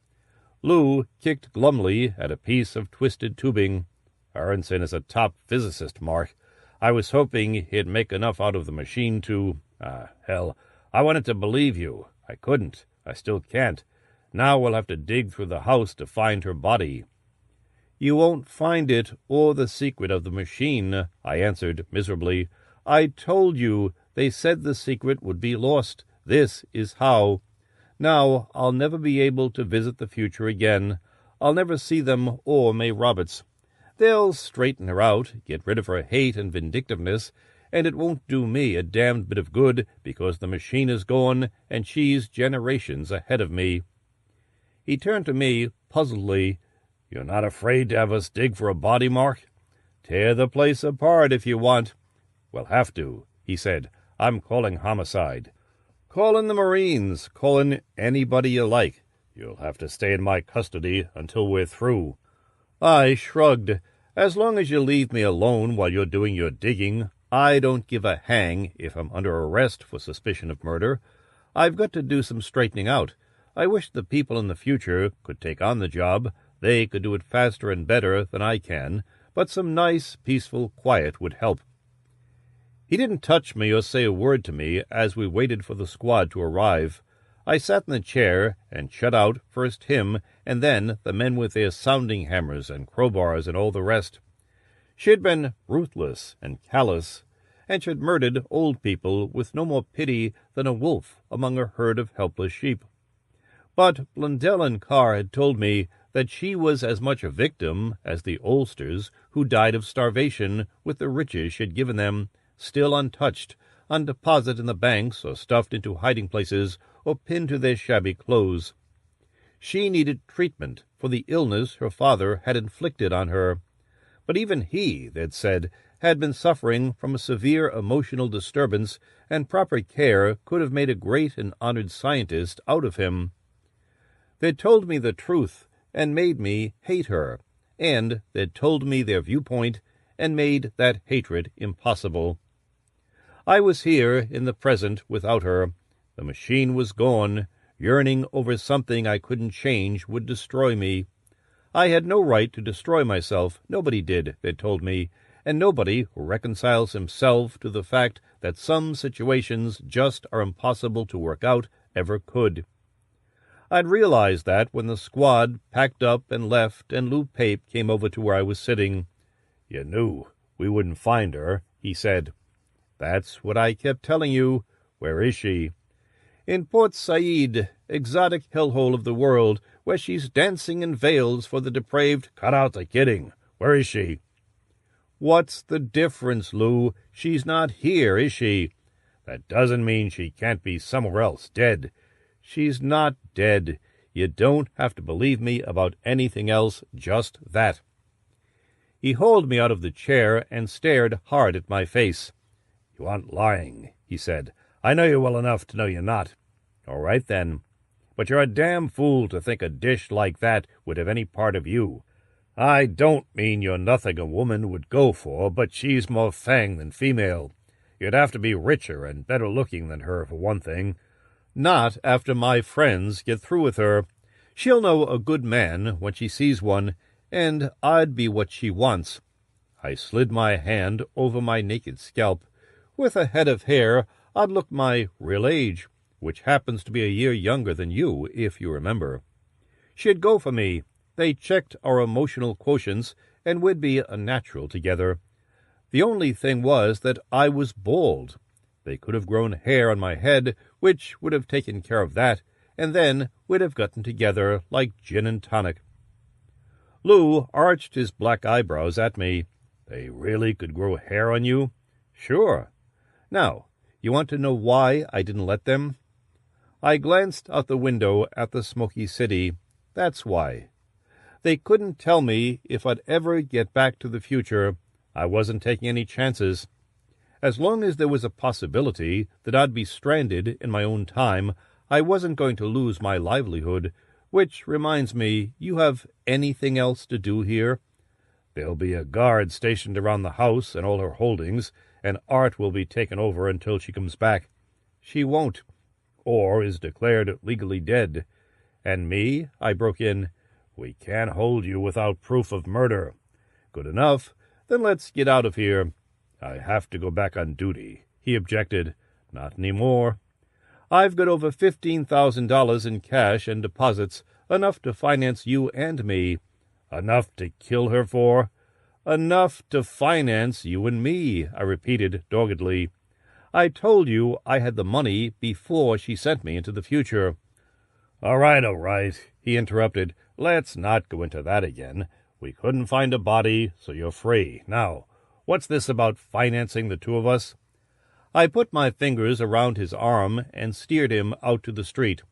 Lou kicked glumly at a piece of twisted tubing. "Aronson is a top physicist, Mark. I was hoping he'd make enough out of the machine to— hell, I wanted to believe you. I couldn't. I still can't. Now we'll have to dig through the house to find her body." "You won't find it or the secret of the machine," I answered miserably. "I told you they said the secret would be lost. This is how. Now I'll never be able to visit the future again. I'll never see them or May Roberts. They'll straighten her out, get rid of her hate and vindictiveness, and it won't do me a damned bit of good because the machine is gone and she's generations ahead of me." He turned to me puzzledly. "You're not afraid to have us dig for a body, Mark? Tear the place apart if you want." "We'll have to," he said. "I'm calling homicide." "Call in the Marines. Call in anybody you like. You'll have to stay in my custody until we're through." I shrugged. "As long as you leave me alone while you're doing your digging, I don't give a hang if I'm under arrest for suspicion of murder. I've got to do some straightening out. I wish the people in the future could take on the job. They could do it faster and better than I can, but some nice, peaceful quiet would help." He didn't touch me or say a word to me as we waited for the squad to arrive. I sat in the chair and shut out first him and then the men with their sounding hammers and crowbars and all the rest. She had been ruthless and callous, and she had murdered old people with no more pity than a wolf among a herd of helpless sheep. But Blundell and Carr had told me that she was as much a victim as the oldsters who died of starvation with the riches she had given them, still untouched, on deposit in the banks or stuffed into hiding places or pinned to their shabby clothes. She needed treatment for the illness her father had inflicted on her, but even he, they'd said, had been suffering from a severe emotional disturbance, and proper care could have made a great and honored scientist out of him. They'd told me the truth and made me hate her, and they'd told me their viewpoint and made that hatred impossible. I was here in the present without her. The machine was gone. Yearning over something I couldn't change would destroy me. I had no right to destroy myself. Nobody did, they'd told me, and nobody who reconciles himself to the fact that some situations just are impossible to work out ever could. I'd realized that when the squad packed up and left and Lou Pape came over to where I was sitting. "You knew we wouldn't find her," he said. "That's what I kept telling you. Where is she?" "In Port Said, exotic hellhole of the world, where she's dancing in veils for the depraved." "Cut out the kidding. Where is she?" "What's the difference, Lou? She's not here, is she?" "That doesn't mean she can't be somewhere else, dead." "She's not dead. You don't have to believe me about anything else, just that." He hauled me out of the chair and stared hard at my face. "You aren't lying," he said. "I know you well enough to know you're not." "All right, then. But you're a damn fool to think a dish like that would have any part of you. I don't mean you're nothing a woman would go for, but she's more fang than female. You'd have to be richer and better looking than her, for one thing. Not after my friends get through with her. She'll know a good man when she sees one, and I'd be what she wants." I slid my hand over my naked scalp. "With a head of hair, I'd look my real age, which happens to be a year younger than you, if you remember. She'd go for me. They checked our emotional quotients, and we'd be a natural together. The only thing was that I was bald. They could have grown hair on my head, which would have taken care of that, and then we'd have gotten together like gin and tonic." Lou arched his black eyebrows at me. "They really could grow hair on you?" "Sure. Now, you want to know why I didn't let them?" I glanced out the window at the smoky city. "That's why. They couldn't tell me if I'd ever get back to the future. I wasn't taking any chances. As long as there was a possibility that I'd be stranded in my own time, I wasn't going to lose my livelihood. Which reminds me, you have anything else to do here?" "There'll be a guard stationed around the house and all her holdings, and Art will be taken over until she comes back." "She won't." "Or is declared legally dead." "And me?" I broke in. "We can't hold you without proof of murder." "Good enough. Then let's get out of here." "I have to go back on duty," he objected. "Not any more. I've got over $15,000 in cash and deposits, enough to finance you and me." "Enough to kill her for?" "Enough to finance you and me," I repeated doggedly. "I told you I had the money before she sent me into the future." All right, he interrupted. "Let's not go into that again. We couldn't find a body, so you're free. Now, what's this about financing the two of us?" I put my fingers around his arm and steered him out to the street.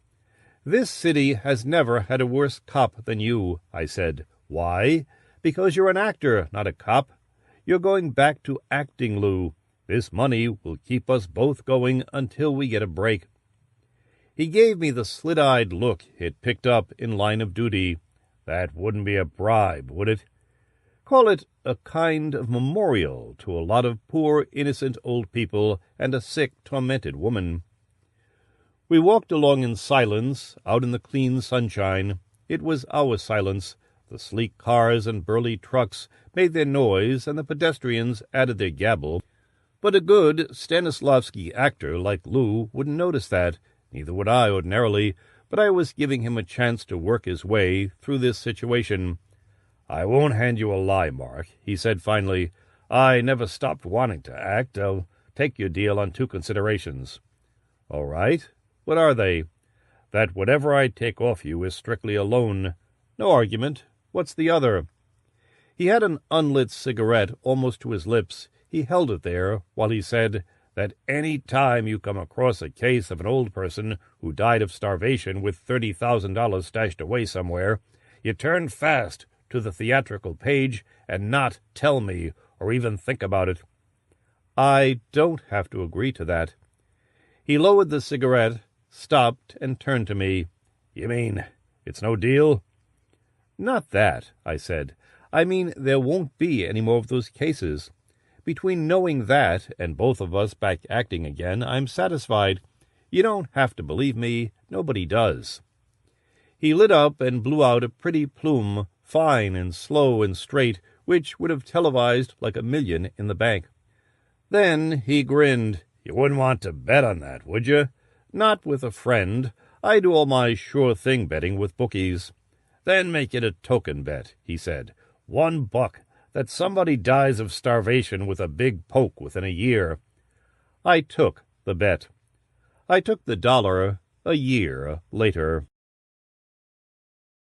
"This city has never had a worse cop than you," I said. "Why? Because you're an actor, not a cop. You're going back to acting, Lou. This money will keep us both going until we get a break." He gave me the slit-eyed look he'd picked up in line of duty. "That wouldn't be a bribe, would it?" "Call it a kind of memorial to a lot of poor, innocent old people and a sick, tormented woman." We walked along in silence, out in the clean sunshine. It was our silence. The sleek cars and burly trucks made their noise, and the pedestrians added their gabble. But a good Stanislavski actor like Lou wouldn't notice that. Neither would I ordinarily, but I was giving him a chance to work his way through this situation. "I won't hand you a lie, Mark," he said finally. "I never stopped wanting to act. I'll take your deal on 2 considerations." "All right. What are they?" "That whatever I take off you is strictly a loan." "No argument. What's the other?" He had an unlit cigarette almost to his lips. He held it there while he said that any time you come across a case of an old person who died of starvation with $30,000 stashed away somewhere, you turn fast to the theatrical page and not tell me or even think about it. "I don't have to agree to that." He lowered the cigarette, stopped, and turned to me. "You mean it's no deal?" "Not that," I said. "I mean there won't be any more of those cases. Between knowing that and both of us back acting again, I'm satisfied. You don't have to believe me. Nobody does." He lit up and blew out a pretty plume, fine and slow and straight, which would have televised like $1 million in the bank. Then he grinned. "You wouldn't want to bet on that, would you?" "Not with a friend. I do all my sure-thing betting with bookies." "Then make it a token bet," he said. $1 that somebody dies of starvation with a big poke within a year." I took the bet. I took the $1 a year later.